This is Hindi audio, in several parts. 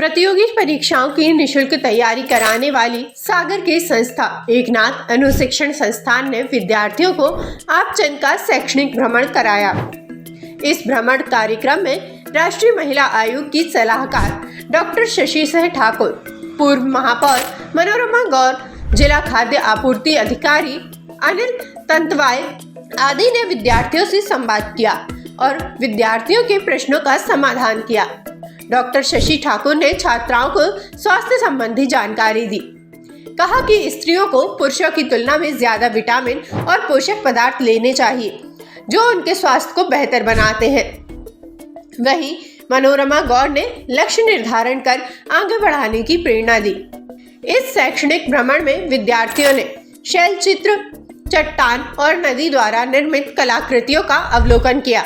प्रतियोगी परीक्षाओं की निःशुल्क तैयारी कराने वाली सागर की संस्था एकनाथ अनुशिक्षण संस्थान ने विद्यार्थियों को आपचंद का शैक्षणिक भ्रमण कराया। इस भ्रमण कार्यक्रम में राष्ट्रीय महिला आयोग की सलाहकार डॉक्टर शशि सिंह ठाकुर, पूर्व महापौर मनोरमा गौर, जिला खाद्य आपूर्ति अधिकारी अनिल तंतवाय आदि ने विद्यार्थियों से संवाद किया और विद्यार्थियों के प्रश्नों का समाधान किया। डॉक्टर शशि ठाकुर ने छात्राओं को स्वास्थ्य संबंधी जानकारी दी। कहा कि स्त्रियों को पुरुषों की तुलना में ज्यादा विटामिन और पोषक पदार्थ लेने चाहिए जो उनके स्वास्थ्य को बेहतर बनाते हैं। वहीं मनोरमा गौर ने लक्ष्य निर्धारण कर आगे बढ़ाने की प्रेरणा दी। इस शैक्षणिक भ्रमण में विद्यार्थियों ने शैल चित्र, चट्टान और नदी द्वारा निर्मित कलाकृतियों का अवलोकन किया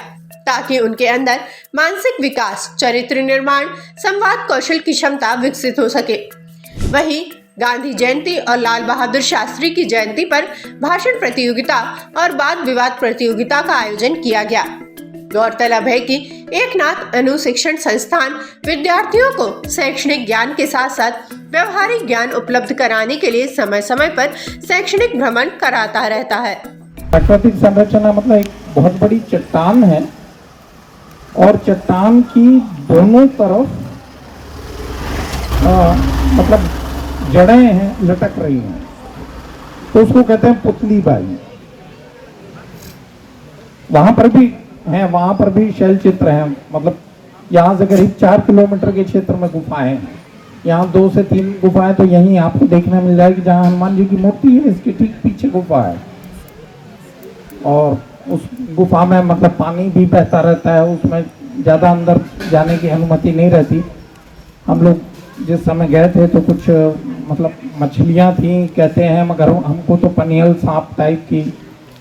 ताकि उनके अंदर मानसिक विकास, चरित्र निर्माण, संवाद कौशल की क्षमता विकसित हो सके। वहीं गांधी जयंती और लाल बहादुर शास्त्री की जयंती पर भाषण प्रतियोगिता और वाद विवाद प्रतियोगिता का आयोजन किया गया। गौरतलब है कि एकनाथ अनुशिक्षण संस्थान विद्यार्थियों को शैक्षणिक ज्ञान के साथ साथ व्यवहारिक ज्ञान उपलब्ध कराने के लिए समय समय पर शैक्षणिक भ्रमण कराता रहता है। प्राकृतिक संरचना मतलब एक बहुत बड़ी चट्टान है और चट्टान की दोनों तरफ मतलब जड़ें हैं, लटक रही हैं, तो उसको कहते हैं पुतली बाई। वहां पर भी हैं, वहां पर भी शैल चित्र हैं। मतलब यहाँ से करीब 4 किलोमीटर के क्षेत्र में गुफाएं हैं। यहाँ 2 से 3 गुफाएं तो यहीं आपको देखने मिल जाएगी। जहाँ हनुमान जी की मूर्ति है इसके ठीक पीछे गुफा है और उस गुफा में मतलब पानी भी बहता रहता है। उसमें ज़्यादा अंदर जाने की अनुमति नहीं रहती। हम लोग जिस समय गए थे तो कुछ मतलब मछलियाँ थी कहते हैं, मगर हमको तो पनियल सांप टाइप की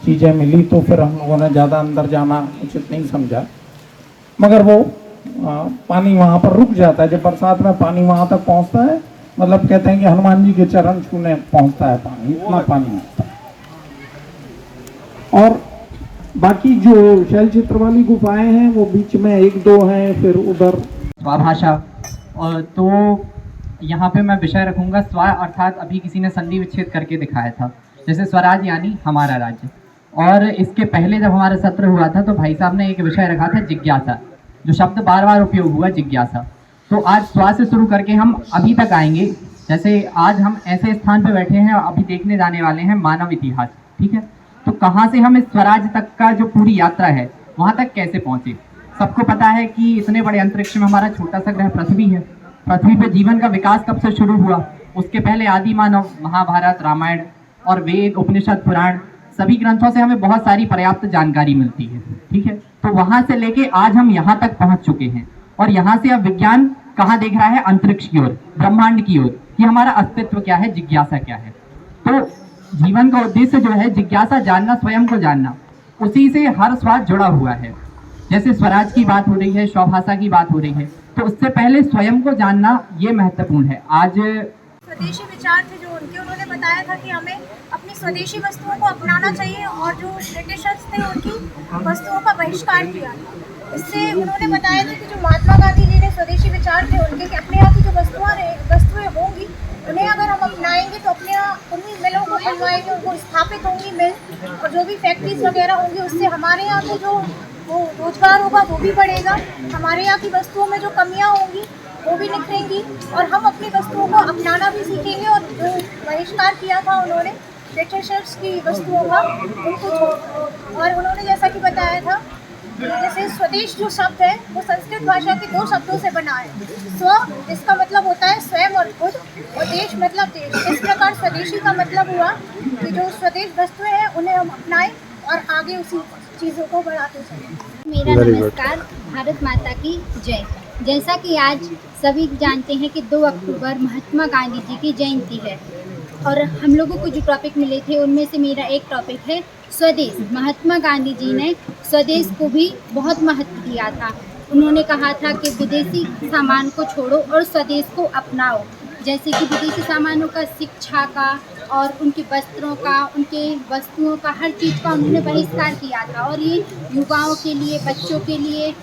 चीज़ें मिली, तो फिर हम लोगों ने ज़्यादा अंदर जाना उचित नहीं समझा। मगर वो पानी वहाँ पर रुक जाता है। जब बरसात में पानी वहाँ तक पहुँचता है, मतलब कहते हैं कि हनुमान जी के चरण छूने पहुँचता है पानी, इतना पानी होता है। और बाकी जो शैल चित्र वाली गुफाएं हैं वो बीच में 1-2 हैं, फिर उधर स्वभाषा। और तो यहाँ पे मैं विषय रखूँगा स्व, अर्थात अभी किसी ने संधि विच्छेद करके दिखाया था, जैसे स्वराज यानी हमारा राज्य। और इसके पहले जब हमारा सत्र हुआ था तो भाई साहब ने एक विषय रखा था जिज्ञासा, जो शब्द बार बार उपयोग हुआ जिज्ञासा। तो आज स्व से शुरू करके हम अभी तक आएंगे। जैसे आज हम ऐसे स्थान पे बैठे हैं, अभी देखने जाने वाले हैं मानव इतिहास, ठीक है। तो कहाँ से हम इस स्वराज तक का जो पूरी यात्रा है वहाँ तक कैसे पहुँचे। सबको पता है कि इतने बड़े अंतरिक्ष में हमारा छोटा सा ग्रह पृथ्वी है। पृथ्वी पर जीवन का विकास कब से शुरू हुआ, उसके पहले आदि मानव, महाभारत, रामायण और वेद, उपनिषद, पुराण, सभी ग्रंथों से हमें बहुत सारी पर्याप्त जानकारी मिलती है, ठीक है। तो वहां से लेके आज हम यहाँ तक पहुंच चुके हैं और यहाँ से अब विज्ञान कहाँ देख रहा है, अंतरिक्ष की ओर, ब्रह्मांड की ओर, कि हमारा अस्तित्व क्या है, जिज्ञासा क्या है। तो जीवन का उद्देश्य जो है जिज्ञासा, जानना, स्वयं को जानना, उसी से हर स्वाद जुड़ा हुआ है। जैसे स्वराज की बात हो रही है, स्वभाषा की बात हो रही है, तो उससे पहले स्वयं को जानना ये महत्वपूर्ण है। आज स्वदेशी विचार थे जो उन्होंने बताया था कि हमें अपनी स्वदेशी वस्तुओं को अपनाना चाहिए और जो ब्रिटिशर्स थे उनकी वस्तुओं का बहिष्कार किया था। इससे उन्होंने बताया था कि जो महात्मा गांधी जी ने स्वदेशी विचार थे उनके, कि अपने यहाँ की जो वस्तुएं होंगी उन्हें अगर हम अपनाएंगे तो अपने यहाँ उन्हीं मिलों को बनवाएंगे, उनको स्थापित होंगी मिल, और जो भी फैक्ट्रीज वगैरह होंगी उससे हमारे यहाँ की जो वो रोजगार होगा वो भी बढ़ेगा। हमारे यहाँ की वस्तुओं में जो कमियाँ होंगी वो भी निखरेंगी और हम अपनी वस्तुओं को अपनाना भी सीखेंगे। और जो बहिष्कार किया था उन्होंने ब्रिटिशर्स की वस्तुओं का, उनको और उन्होंने जैसा कि बताया था, जैसे स्वदेश जो शब्द है वो संस्कृत भाषा के 2 शब्दों से बना है। स्व इसका मतलब होता है स्वयं और खुद, और देश मतलब देश। इस प्रकार स्वदेशी का मतलब हुआ कि जो स्वदेश वस्तुएं हैं उन्हें हम अपनाएं और आगे उसी चीज़ों को बढ़ाते चलें। मेरा नमस्कार, भारत माता की जय। जैसा कि आज सभी जानते हैं कि 2 अक्टूबर महात्मा गांधी जी की जयंती है और हम लोगों को जो टॉपिक मिले थे उनमें से मेरा एक टॉपिक है स्वदेश। महात्मा गांधी जी ने स्वदेश को भी बहुत महत्व दिया था। उन्होंने कहा था कि विदेशी सामान को छोड़ो और स्वदेश को अपनाओ। जैसे कि विदेशी सामानों का, शिक्षा का और उनके वस्त्रों का, उनके वस्तुओं का, हर चीज़ का उन्होंने बहिष्कार किया था। और ये युवाओं के लिए, बच्चों के लिए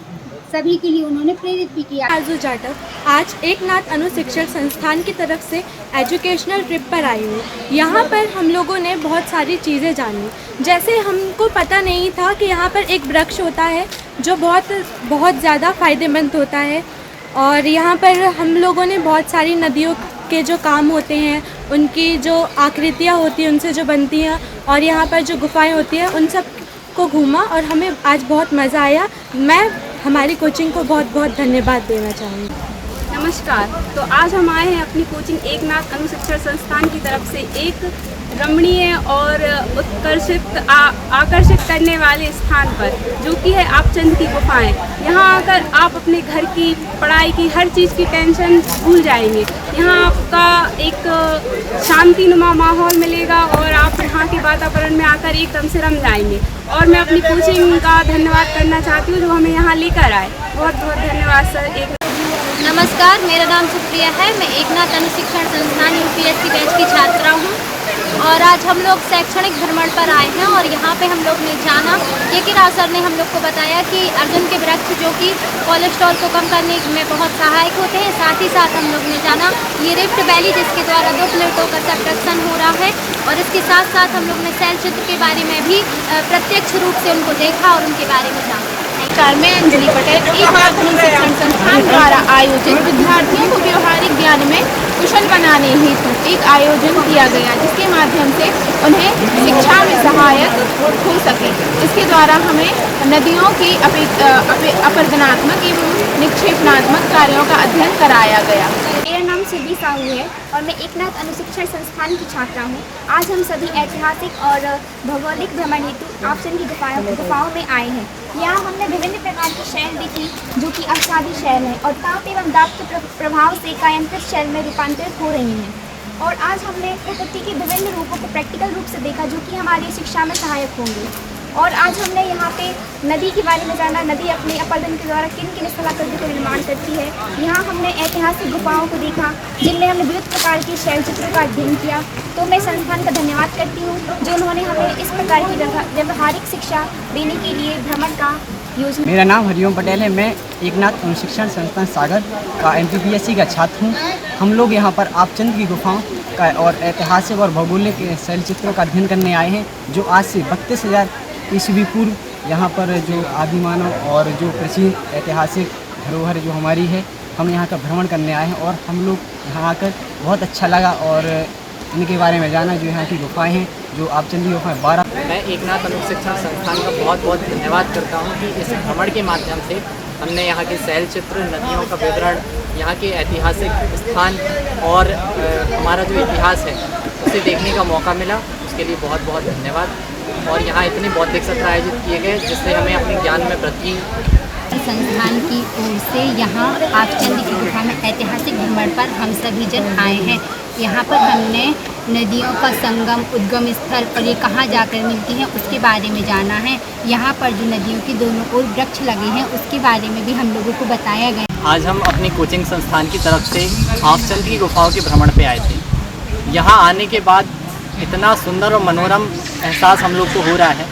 सभी के लिए उन्होंने प्रेरित भी किया। आरजू जाटव आज एकनाथ अनुशिक्षण संस्थान की तरफ से एजुकेशनल ट्रिप पर आई हूँ। यहाँ पर हम लोगों ने बहुत सारी चीज़ें जानी, जैसे हमको पता नहीं था कि यहाँ पर एक वृक्ष होता है जो बहुत ज़्यादा फ़ायदेमंद होता है, और यहाँ पर हम लोगों ने बहुत सारी नदियों के जो काम होते हैं, उनकी जो आकृतियाँ होती हैं उनसे जो बनती हैं, और यहाँ पर जो गुफाएं होती हैं उन सब को घूमा और हमें आज बहुत मज़ा आया। मैं हमारी कोचिंग को बहुत बहुत धन्यवाद देना चाहूँगी। नमस्कार। तो आज हम आए हैं अपनी कोचिंग एकनाथ अनुशिक्षण संस्थान की तरफ से एक रमणीय और आकर्षित करने वाले स्थान पर, जो कि है आपचंद की गुफाएं। यहाँ आकर आप अपने घर की पढ़ाई की हर चीज़ की टेंशन भूल जाएंगे। यहाँ आपका एक शांतिनुमा माहौल मिलेगा और आप यहाँ के वातावरण में आकर एकदम से रम जाएंगे। और मैं अपनी कोचिंग का धन्यवाद करना चाहती हूँ जो हमें यहाँ लेकर आए। बहुत बहुत धन्यवाद सर। नमस्कार, मेरा नाम सुप्रिया है। मैं एकनाथ अनुशिक्षण संस्थान UPSC बैच की छात्रा हूँ और आज हम लोग शैक्षणिक भ्रमण पर आए हैं और यहाँ पे हम लोग ने जाना कि राव सर ने हम लोग को बताया कि अर्जुन के वृक्ष जो कि कोलेस्ट्रॉल को कम करने में बहुत सहायक होते हैं। साथ ही साथ हम लोग ने जाना ये रिफ्ट वैली जिसके द्वारा 2 प्लेटों का सबडक्शन हो रहा है, और इसके साथ साथ हम लोग ने शैल चित्र के बारे में भी प्रत्यक्ष रूप से उनको देखा और उनके बारे में जाना। नमस्कार, मैं अंजलि पटेल। एकनाथ अनुशिक्षण संस्थान द्वारा आयोजित विद्यार्थियों को व्यवहारिक ज्ञान में कुशल बनाने हेतु एक आयोजन किया गया, जिसके माध्यम से उन्हें शिक्षा में सहायक हो सके। इसके द्वारा हमें नदियों की अपरदनात्मक एवं निक्षेपणात्मक कार्यों का अध्ययन कराया गया। मेरा नाम सिद्धि साहू है और मैं एकनाथ अनुशिक्षण संस्थान की छात्रा हूँ। आज हम सभी ऐतिहासिक और भौगोलिक भ्रमण हेतु आपचंद की गुफाओं में आए हैं। यहाँ हमने विभिन्न प्रकार की शैल देखी जो कि अवसादी शैल है और ताप एवं दाब के प्रभाव से कायांतरित शैल में रूपांतरित हो रही हैं। और आज हमने प्रकृति के विभिन्न रूपों को प्रैक्टिकल रूप से देखा जो कि हमारी शिक्षा में सहायक होंगे। और आज हमने यहाँ पे नदी के बारे में जाना, नदी अपने अपरदन के द्वारा किन किन स्थलाकृति का निर्माण करती है। यहाँ हमने ऐतिहासिक गुफाओं को देखा जिनमें हमने विविध प्रकार के शैल चित्रों का अध्ययन किया। तो मैं संस्थान का धन्यवाद करती हूँ जो उन्होंने हमें इस प्रकार की व्यवहारिक शिक्षा देने के लिए भ्रमण का योजना। मेरा नाम हरिओम पटेल है। मैं एकनाथ अनुशिक्षण संस्थान सागर का MPPSC का छात्र हूँ। हम लोग यहाँ पर आपचंद की गुफाओं का और ऐतिहासिक और भौगोलिक शैल चित्रों का अध्ययन करने आए हैं, जो आज से 32,000 ईस्वी पूर्व यहाँ पर जो आदिमानव और जो प्राचीन ऐतिहासिक धरोहर जो हमारी है, हम यहाँ का भ्रमण करने आए हैं और हम लोग यहाँ आकर बहुत अच्छा लगा और इनके बारे में जाना। जो यहाँ की गुफाएं हैं, जो आपचंद की गुफाएं 12। मैं एकनाथ अनुशिक्षण संस्थान का बहुत बहुत धन्यवाद करता हूँ कि इस भ्रमण के माध्यम से हमने यहाँ के शैल चित्र, नदियों का विवरण, यहाँ के ऐतिहासिक स्थान और हमारा जो इतिहास है उसे देखने का मौका मिला। उसके लिए बहुत बहुत धन्यवाद। और यहाँ इतने बौद्धिक सत्र आयोजित किए गए जिससे हमें अपने ज्ञान में वृद्धि। संस्थान की ओर से यहाँ आपचंद की गुफा में ऐतिहासिक भ्रमण पर हम सभी जन आए हैं। यहाँ पर हमने नदियों का संगम, उद्गम स्थल और ये कहाँ जाकर मिलती हैं उसके बारे में जाना है। यहाँ पर जो नदियों के दोनों ओर वृक्ष लगे हैं उसके बारे में भी हम लोगों को बताया गया। आज हम अपनी कोचिंग संस्थान की तरफ से आपचंद की गुफाओं के भ्रमण पे आए थे। यहाँ आने के बाद इतना सुंदर और मनोरम एहसास हम लोग को हो रहा है।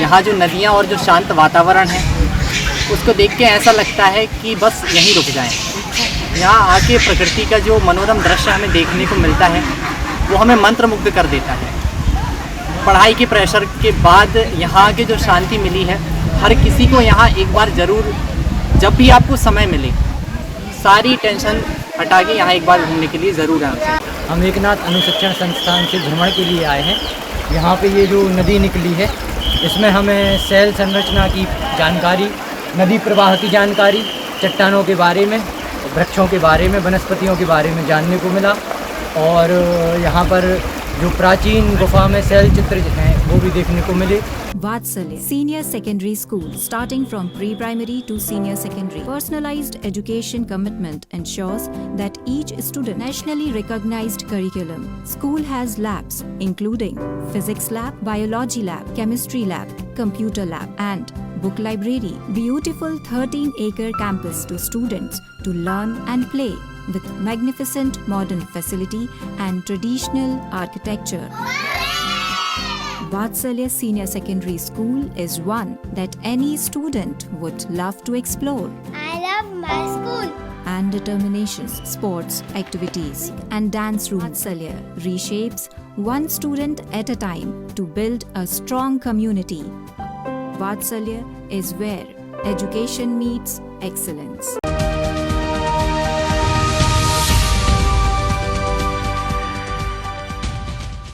यहाँ जो नदियाँ और जो शांत वातावरण है उसको देख के ऐसा लगता है कि बस यहीं रुक जाएं। यहाँ आके प्रकृति का जो मनोरम दृश्य हमें देखने को मिलता है वो हमें मंत्रमुग्ध कर देता है। पढ़ाई के प्रेशर के बाद यहाँ के जो शांति मिली है, हर किसी को यहाँ एक बार ज़रूर, जब भी आपको समय मिले, सारी टेंशन हटा के यहाँ एक बार घूमने के लिए ज़रूर आना। हम एकनाथ अनुशिक्षण संस्थान से भ्रमण के लिए आए हैं। यहाँ पे ये जो नदी निकली है इसमें हमें शैल संरचना की जानकारी, नदी प्रवाह की जानकारी, चट्टानों के बारे में, वृक्षों के बारे में, वनस्पतियों के बारे में जानने को मिला। और यहाँ पर जो प्राचीन गुफा में शैल चित्र हैं वो भी देखने को मिले। Vatsalya Senior Secondary School, starting from pre-primary to senior secondary. Personalized education commitment ensures that each student nationally recognized curriculum. School has labs including physics lab, biology lab, chemistry lab, computer lab and book library. Beautiful 13-acre campus to students to learn and play with magnificent modern facility and traditional architecture. Vatsalya Senior Secondary School is one that any student would love to explore. love my school. And determination, sports, activities, and dance room. Vatsalya reshapes one student at a time to build a strong community. Vatsalya is where education meets excellence.